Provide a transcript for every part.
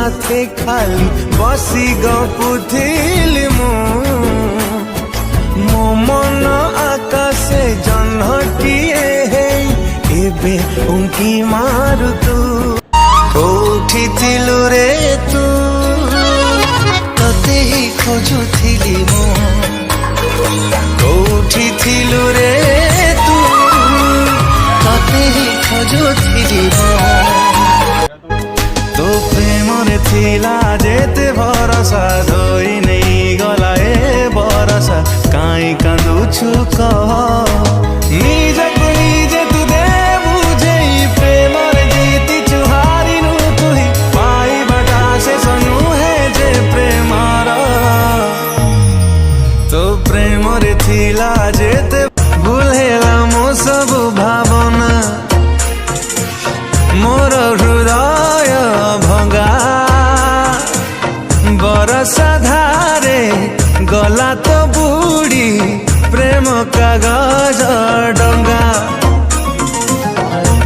साथे खाली बसी गपुथिली मो मन आकाशे जह्नटिए हे एबे उंकी मारु तू कोठी थिलु रे तू तते ही खोजुथिली मो कोठी थिलु रे तू तते ही खोजुथिली मो तो प्रेम रे थिला जेते भरोसा धोई नहीं गला ए बरसा काई कांदुछु कह निजको निजे तू दे बुझे प्रेम रे जीती चुहारी नु तुही पाई बटा से सनु है जे प्रेमार तो प्रेम रे थिला जेते भूलेला मो सब भावना मोर हृदय भंगा बरसा धारे गला तो बुड़ी प्रेम कागज डंगा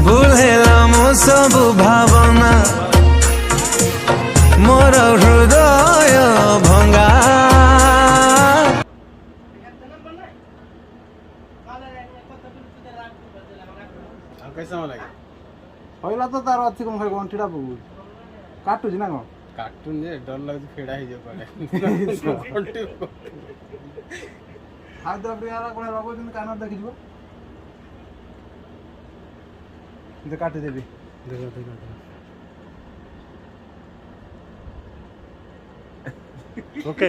भूलेला मो सब भावना मोर हृदय भंगा। कैसा लगे पहिला तो तार अच्छी कम खाली गंठीटा पकड़ काटुची ना कौन कार्टून जे डर लगे फेड़ा ही जो पड़े हाथ दबरियाला कोन लगोछन कान देखि जबो जे काटि देबी ओके